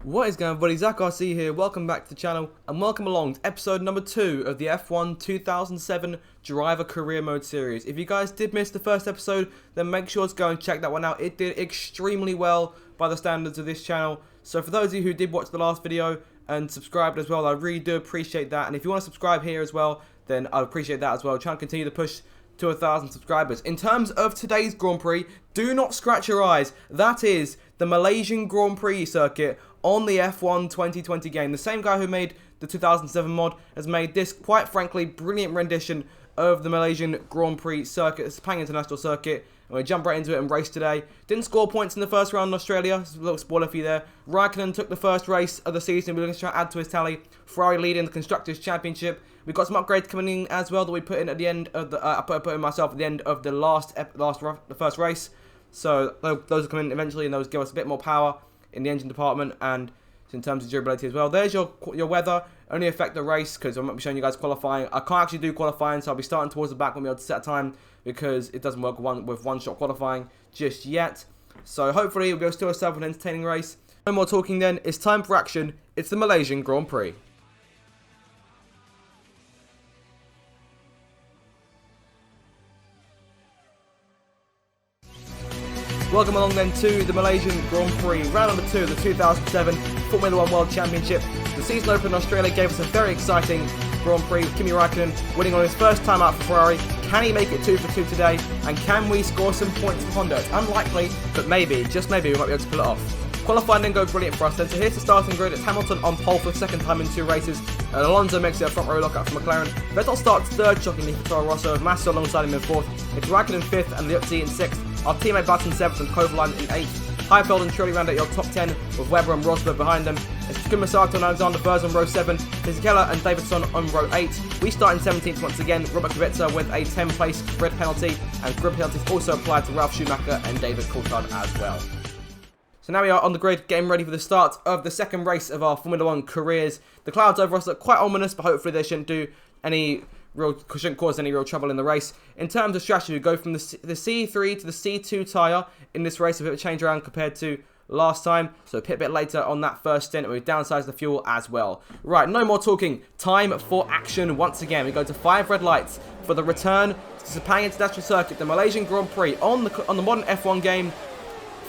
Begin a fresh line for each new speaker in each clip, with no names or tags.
What is going on, everybody? Zach RC here. Welcome back to the channel and welcome along to episode number 2 of the F1 2007 Driver Career Mode series. If you guys did miss the first episode, then make sure to go and check that one out. It did extremely well by the standards of this channel. So for those of you who did watch the last video and subscribed as well, I really do appreciate that. And if you want to subscribe here as well, then I appreciate that as well. Try and continue to push to 1,000 subscribers. In terms of today's Grand Prix, do not scratch your eyes. That is the Malaysian Grand Prix circuit on the F1 2020 game. The same guy who made the 2007 mod has made this, quite frankly, brilliant rendition of the Malaysian Grand Prix circuit. It's a Sepang International circuit. And we jump right into it and race today. Didn't score points in the first round in Australia. It's a little spoiler for you there. Raikkonen took the first race of the season. We're going to try to add to his tally. Ferrari leading the Constructors' Championship. We've got some upgrades coming in as well that we put in at the end of the. I put in myself at the end of the first race. So those are coming in eventually, and those give us a bit more power in the engine department and in terms of durability as well. There's your weather. Only affect the race because I'm not be showing you guys qualifying. I can't actually do qualifying, so I'll be starting towards the back when we be able to set a time because it doesn't work with one-shot qualifying just yet. So hopefully we'll still have an entertaining race. No more talking then. It's time for action. It's the Malaysian Grand Prix. Welcome along then to the Malaysian Grand Prix, round number 2 of the 2007 Formula 1 World Championship. The season open in Australia gave us a very exciting Grand Prix. Kimi Raikkonen winning on his first time out for Ferrari. Can he make it 2 for 2 today? And can we score some points for Honda? It's unlikely, but maybe, just maybe, we might be able to pull it off. Qualifying didn't go brilliant for us then, so here's the starting grid. It's Hamilton on pole for the second time in 2 races. And Alonso makes it a front row lockout for McLaren. Vettel starts 3rd, shockingly for Toro Rosso. Massa alongside him in 4th. It's Raikkonen 5th and Liuzzi in 6th. Our teammate Button 7th and Kovalainen in 8th. Heifeld and Trulli round out your top 10 with Webber and Rosberg behind them. It's Kumasato and Alexander Verz on row 7. Fisichella and Davidson on row 8. We start in 17th once again. Robert Kubica with a 10th place grid penalty. And grid penalties also applied to Ralf Schumacher and David Coulthard as well. So now we are on the grid, getting ready for the start of the second race of our Formula 1 careers. The clouds over us look quite ominous, but hopefully they shouldn't cause any real trouble in the race. In terms of strategy, we go from the C3 to the C2 tyre in this race, a bit of a change around compared to last time. So pit a bit later on that first stint, and we've downsized the fuel as well. Right, no more talking. Time for action once again. We go to 5 red lights for the return to the Sepang International Circuit, the Malaysian Grand Prix on the modern F1 game.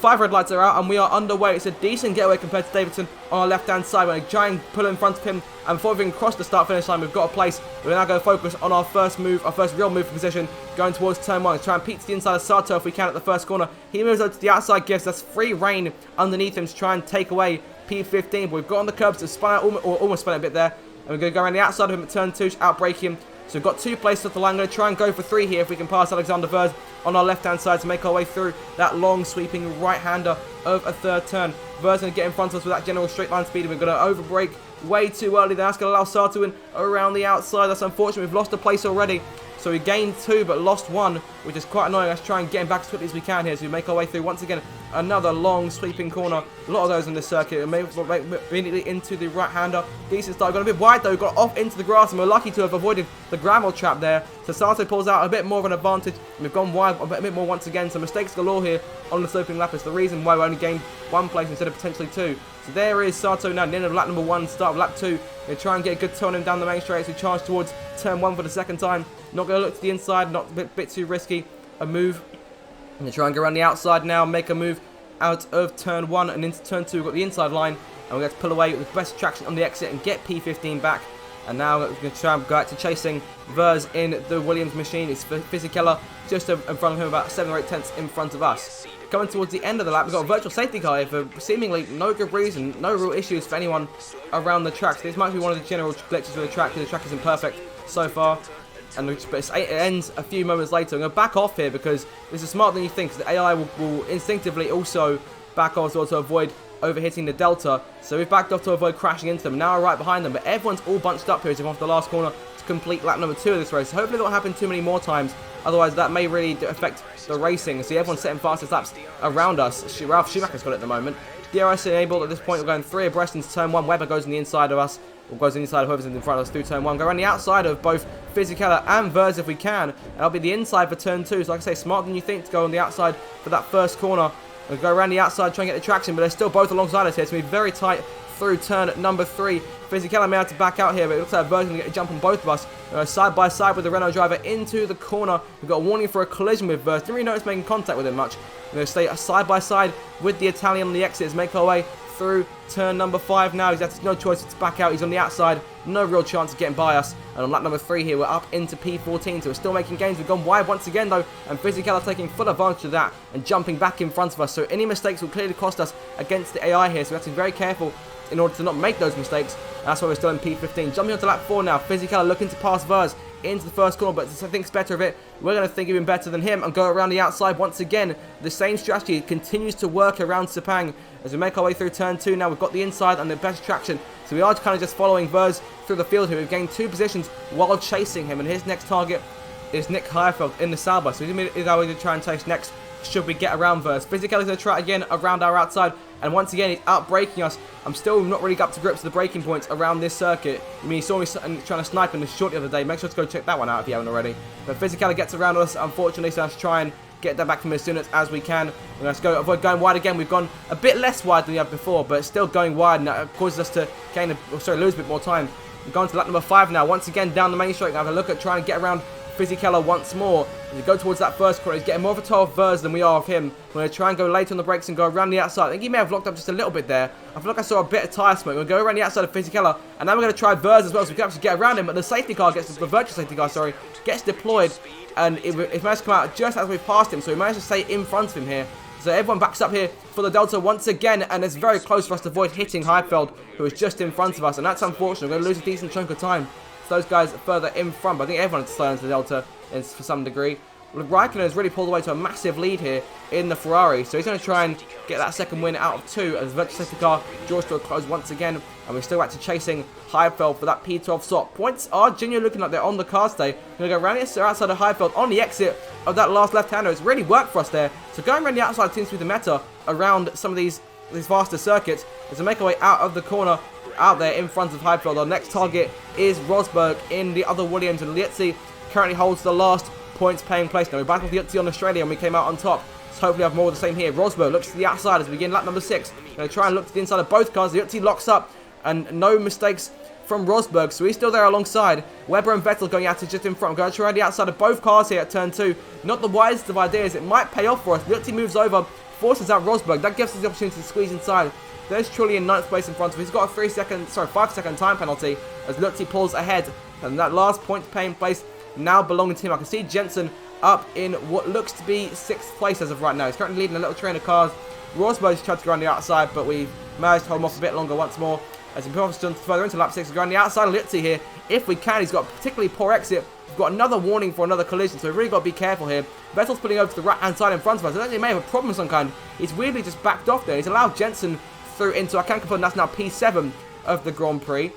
5 red lights are out and we are underway. It's a decent getaway compared to Davidson on our left-hand side. We're going to try and pull in front of him. And before we can cross the start-finish line, we've got a place. We're now going to focus on our first move, our first real move for position, going towards turn 1. Try and peek to the inside of Sato if we can at the first corner. He moves over to the outside, gives us free rein underneath him to try and take away P15. But we've got on the curbs to spun out, or almost spun it a bit there. And we're going to go around the outside of him at turn 2 to outbrake him. So we've got 2 places off the line. I'm going to try and go for 3 here if we can pass Alexander Verz on our left-hand side to make our way through that long sweeping right-hander of a 3rd turn. Verz going to get in front of us with that general straight line speed. We're going to overbrake way too early. That's going to allow Sato in around the outside. That's unfortunate. We've lost a place already. So we gained 2 but lost 1, which is quite annoying. Let's try and get him back as quickly as we can here. So we make our way through once again. Another long sweeping corner. A lot of those in this circuit. Immediately into the right-hander. Decent start. Got a bit wide though. Got off into the grass, and we're lucky to have avoided the gravel trap there. So Sato pulls out a bit more of an advantage. We've gone wide a bit more once again. So mistakes galore here on the sloping lap. It's the reason why we only gained 1 place instead of potentially 2. So there is Sato now, at the end of lap number 1, start of lap 2. Going to try and get a good turn on him down the main straight as we charge towards turn 1 for the second time. Not going to look to the inside, not a bit too risky. A move. Going to try and go around the outside now, make a move out of turn 1 and into turn 2. We've got the inside line, and we're going to pull away with the best traction on the exit and get P15 back. And now we're going to try and go out to chasing Verz in the Williams machine. It's Fisichella just in front of him, about 7 or 8 tenths in front of us. Coming towards the end of the lap, we've got a virtual safety car here for seemingly no good reason, no real issues for anyone around the track. So this might be one of the general glitches with the track, because the track isn't perfect so far. But it ends a few moments later. I'm going to back off here because this is smarter than you think, because the AI will instinctively also back off as well to avoid overhitting the Delta. So we've backed off to avoid crashing into them. Now we're right behind them, but everyone's all bunched up here as we come off the last corner to complete lap number 2 of this race. So hopefully that won't happen too many more times. Otherwise, that may really affect the racing. See, everyone's setting fastest laps around us. Ralf Schumacher's got it at the moment. DRS enabled at this point. We're going 3 abreast into turn 1. Weber goes on the inside of us. Or goes inside of whoever's in front of us through turn 1. Go around the outside of both Fisichella and Verz if we can. And that'll be the inside for turn 2. So like I say, smarter than you think to go on the outside for that first corner. We'll go around the outside, try and get the traction, but they're still both alongside us here. It's going to be very tight through turn number 3. Physically may have to back out here, but it looks like Ver's going to get a jump on both of us. Side by side with the Renault driver into the corner. We've got a warning for a collision with Ver's. Didn't really notice making contact with him much. We're going to stay side by side with the Italian on the exits. Make our way through turn number 5 now. He's got no choice to back out. He's on the outside. No real chance of getting by us. And on lap number 3 here, we're up into P14. So we're still making gains. We've gone wide once again, though. And Fisichella taking full advantage of that and jumping back in front of us. So any mistakes will clearly cost us against the AI here. So we have to be very careful in order to not make those mistakes. That's why we're still in P15. Jumping onto lap 4 now. Fisichella looking to pass Vers into the first corner, but to think better of it, we're going to think even better than him and go around the outside once again. The same strategy continues to work around Sepang as we make our way through turn 2 now. We've got the inside and the best traction, so we are kind of just following Vers through the field here. We've gained 2 positions while chasing him, and his next target is Nick Heifeld in the Sauber, so he's going to try and chase next should we get around Vers. Physically going to try again around our outside, and once again he's out braking us. I'm still not really up to grips with the braking points around this circuit. I mean, he saw me trying to snipe in the short the other day. Make sure to go check that one out if you haven't already. But Physically gets around us, unfortunately, so let's try and get that back from him as soon as we can. And let's go avoid going wide again. We've gone a bit less wide than we have before, but still going wide, and that causes us to lose a bit more time. We're going to lap number 5 now. Once again down the main straight. Have a look at trying to get around Fisichella once more. As we go towards that first corner, he's getting more of a toe of Vers than we are of him. We're going to try and go late on the brakes and go around the outside. I think he may have locked up just a little bit there. I feel like I saw a bit of tyre smoke. We're going to go around the outside of Fisichella, and now we're going to try Vers as well, so we can actually get around him. But the safety car the virtual safety car, gets deployed, and it managed to come out just as we passed him, so we managed to stay in front of him here. So everyone backs up here for the Delta once again, and it's very close for us to avoid hitting Heifeld, who is just in front of us, and that's unfortunate. We're going to lose a decent chunk of time. So those guys further in front, but I think everyone has slowed into the Delta for some degree. Raikkonen has really pulled away to a massive lead here in the Ferrari, so he's going to try and get that second win out of 2 as the virtual safety car draws to a close once again, and we're still actually chasing Heifeld for that P12 slot. Points are genuinely looking like they're on the cards today. We're going to go around the outside of Heifeld on the exit of that last left-hander. It's really worked for us there. So going around the outside seems to be the meta around some of these faster circuits as we make our way out of the corner out there in front of Heifeld. Our next target is Rosberg in the other Williams, and Lietzi currently holds the last points paying place. Now we battled Lietzi on Australia and we came out on top. So hopefully have more of the same here. Rosberg looks to the outside as we begin lap number 6. Going to try and look to the inside of both cars. Lietzi locks up and no mistakes from Rosberg, so he's still there alongside. Webber and Vettel going at it just in front. Going to try the outside of both cars here at turn 2. Not the wisest of ideas. It might pay off for us. Lietzi moves over, forces out Rosberg. That gives us the opportunity to squeeze inside. There's Trulli in 9th place in front of him. He's got a 5-second time penalty as Lietzi pulls ahead. And that last point paying place now belonging to him. I can see Jensen up in what looks to be 6th place as of right now. He's currently leading a little train of cars. Rosberg's tried to go on the outside, but we managed to hold him off a bit longer once more. As we move further into lap 6, we're going on the outside of Lietzi here. If we can, he's got a particularly poor exit. We've got another warning for another collision, so we've really got to be careful here. Vettel's putting over to the right-hand side in front of us. I think he may have a problem of some kind. He's weirdly just backed off there. He's allowed Jensen through into, I can't confirm, that's now P7 of the Grand Prix.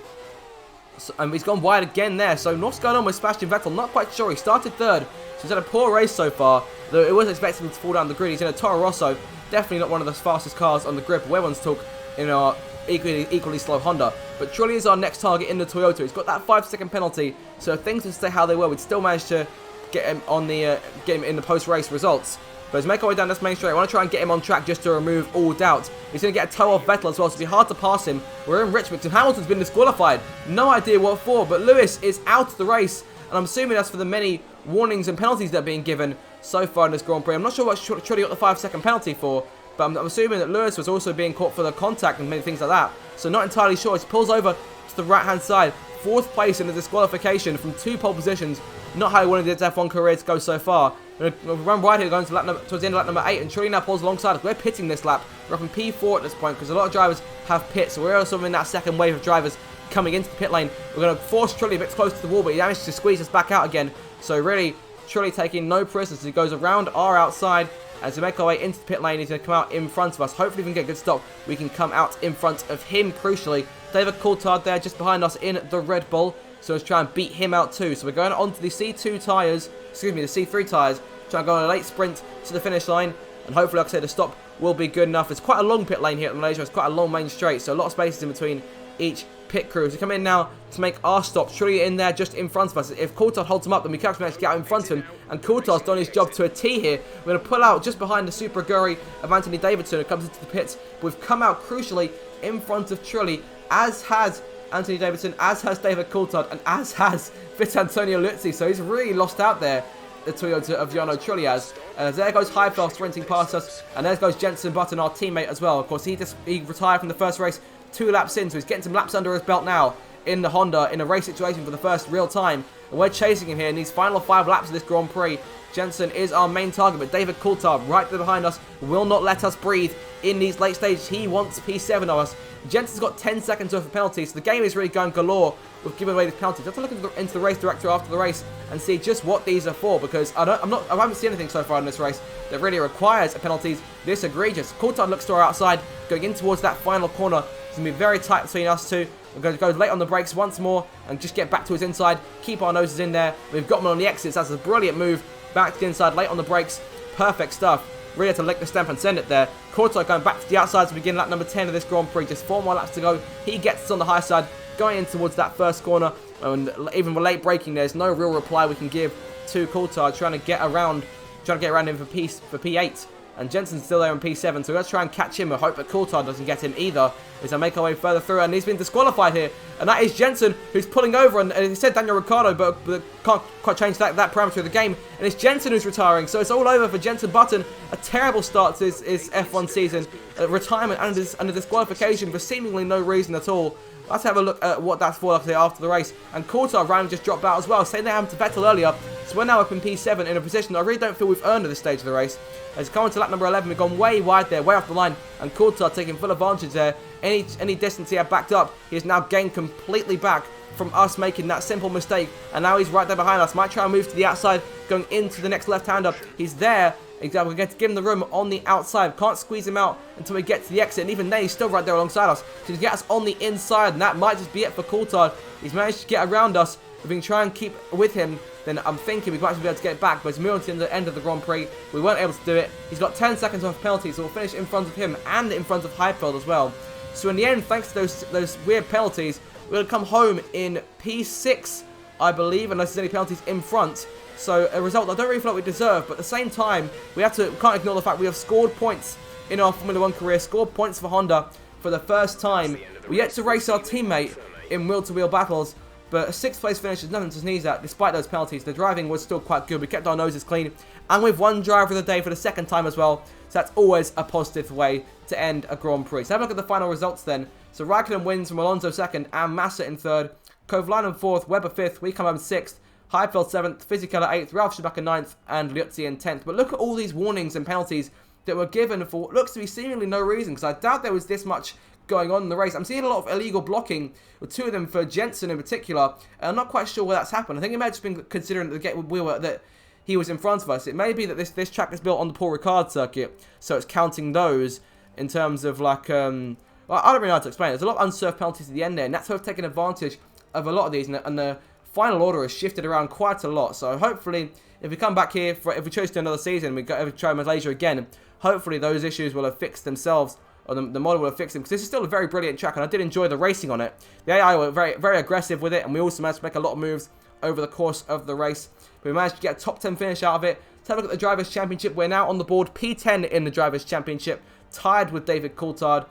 So, he's gone wide again there. So what's going on with Sebastian Vettel? Not quite sure. He started 3rd, so he's had a poor race so far. Though it was expected him to fall down the grid. He's in a Toro Rosso. Definitely not one of the fastest cars on the grid. But everyone's talk in our equally slow Honda. But Trulli is our next target in the Toyota. He's got that 5-second penalty. So if things would stay how they were, we'd still manage to get him on the get him in the post-race results. But as we make our way down this main straight, I want to try and get him on track just to remove all doubt. He's going to get a toe off Vettel as well, so it'll be hard to pass him. We're in Richmond, and Hamilton's been disqualified. No idea what for, but Lewis is out of the race, and I'm assuming that's for the many warnings and penalties that are being given so far in this Grand Prix. I'm not sure what Trulli got the 5-second penalty for, but I'm assuming that Lewis was also being caught for the contact and many things like that. So not entirely sure. He pulls over to the right-hand side. 4th place in the disqualification from 2 pole positions. Not how he wanted his F1 career to go so far. We're going to run right here going to towards the end of lap number 8, and Trulli now pulls alongside us. We're pitting this lap. We're up in P4 at this point because a lot of drivers have pits, so we're also in that second wave of drivers coming into the pit lane. We're going to force Trulli a bit close to the wall, but he managed to squeeze us back out again. So really, Trulli taking no prisoners as he goes around our outside. As we make our way into the pit lane, he's going to come out in front of us. Hopefully, if we can get a good stop, we can come out in front of him, crucially. David Coulthard there just behind us in the Red Bull. So let's try and beat him out too. So we're going on to the C2 tyres, excuse me, the C3 tyres. Trying to go on a late sprint to the finish line. And hopefully, like I said, the stop will be good enough. It's quite a long pit lane here at Malaysia. It's quite a long main straight. So a lot of spaces in between each pit crew. So come in now to make our stop. Trulli in there just in front of us. If Coulthard holds him up, then we can actually manage to get out in front of him. And Coulthard's done his job to a T here. We're going to pull out just behind the Super Gurry of Anthony Davidson who comes into the pits. But we've come out crucially in front of Trulli, as has Anthony Davidson, as has David Coulthard, and as has Antonio Luzzi. So he's really lost out there, the Toyota of Jarno Trulli has. There goes Heifel sprinting past us, and there goes Jenson Button, our teammate as well. Of course, he retired from the first race 2 laps in, so he's getting some laps under his belt now in the Honda, in a race situation for the first real time. And we're chasing him here in these final 5 laps of this Grand Prix. Jenson is our main target, but David Coulthard, right there behind us, will not let us breathe in these late stages. He wants P7 of us. Jenson's got 10 seconds worth of penalties, so the game is really going galore with giving away these penalties. I have to look into the race director after the race and see just what these are for, because I haven't seen anything so far in this race that really requires penalties this egregious. Coulthard looks to our outside, going in towards that final corner. It's going to be very tight between us two. We're going to go late on the brakes once more and just get back to his inside, keep our noses in there. We've got him on the exits. That's a brilliant move. Back to the inside, late on the brakes. Perfect stuff. Really had to lick the stamp and send it there. Coulthard going back to the outside to begin lap number 10 of this Grand Prix. Just 4 more laps to go. He gets us on the high side, going in towards that first corner. And even with late braking, there's no real reply we can give to Coulthard, trying to get around him for P8. And Jenson's still there in P7, so let's try and catch him. I hope that Coulthard doesn't get him either, as I make our way further through. And he's been disqualified here. And that is Jenson, who's pulling over. And he said Daniel Ricciardo, but can't quite change that parameter of the game. And it's Jenson who's retiring. So it's all over for Jenson Button. A terrible start to his F1 season. Retirement under disqualification for seemingly no reason at all. Let's have a look at what that's for after the race. And Coulthard randomly just dropped out as well, saying they happened to Vettel earlier. So we're now up in P7 in a position I really don't feel we've earned at this stage of the race. As coming to lap number 11, we've gone way wide there, way off the line. And Coulthard taking full advantage there. Any distance he had backed up, he has now gained completely back from us making that simple mistake. And now he's right there behind us. Might try and move to the outside, going into the next left-hander. He's there. Exactly, we're going to give him the room on the outside. Can't squeeze him out until we get to the exit. And even then, he's still right there alongside us. So he gets us on the inside, and that might just be it for Coulthard. He's managed to get around us. If we can try and keep with him, then I'm thinking we might actually be able to get back. But it's moving to the end of the Grand Prix. We weren't able to do it. He's got 10 seconds off penalty, so we'll finish in front of him and in front of Heifeld as well. So in the end, thanks to those weird penalties, we'll come home in P6, I believe, unless there's any penalties in front. So a result I don't really feel like we deserve, but at the same time, we can't ignore the fact we have scored points in our Formula 1 career, scored points for Honda for the first time. We yet to race our teammate in wheel-to-wheel battles, but a 6th place finish is nothing to sneeze at, despite those penalties. The driving was still quite good. We kept our noses clean, and we've won driver of the day for the 2nd time as well. So that's always a positive way to end a Grand Prix. So have a look at the final results then. So Raikkonen wins from Alonso 2nd, and Massa in 3rd. Kovalainen 4th, Webber 5th, we come home 6th. Heifeld 7th, Fisichella 8th, Ralf Schumacher 9th, and Liuzzi in 10th. But look at all these warnings and penalties that were given for what looks to be seemingly no reason, because I doubt there was this much going on in the race. I'm seeing a lot of illegal blocking, with 2 of them for Jenson in particular, and I'm not quite sure where that's happened. I think it may have just been considering that he was in front of us. It may be that this track is built on the Paul Ricard circuit, so it's counting those in terms of like, well, I don't really know how to explain it. There's a lot of unserved penalties at the end there, and that's sort of taken advantage of a lot of these, and the final order has shifted around quite a lot. So hopefully, if we come back here, if we choose to do another season, we try Malaysia again, hopefully those issues will have fixed themselves, or the model will have fixed them, because this is still a very brilliant track, and I did enjoy the racing on it. The AI were very, very aggressive with it, and we also managed to make a lot of moves over the course of the race. We managed to get a top 10 finish out of it. Let's have a look at the Drivers' Championship. We're now on the board P10 in the Drivers' Championship, tied with David Coulthard.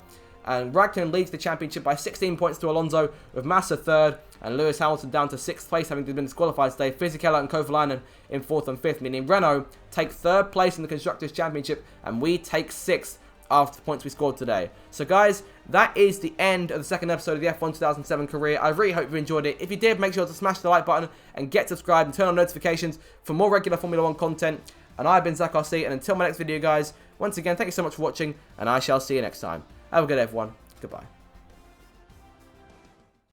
And Raikkonen leads the championship by 16 points to Alonso, with Massa 3rd, and Lewis Hamilton down to 6th place, having been disqualified today. Fisichella and Kovalainen in 4th and 5th, meaning Renault take 3rd place in the Constructors' Championship, and we take 6th after the points we scored today. So guys, that is the end of the 2nd episode of the F1 2007 career. I really hope you enjoyed it. If you did, make sure to smash the like button and get subscribed and turn on notifications for more regular Formula 1 content. And I've been Zach RC, and until my next video guys, once again, thank you so much for watching, and I shall see you next time. Have a good day everyone. Goodbye.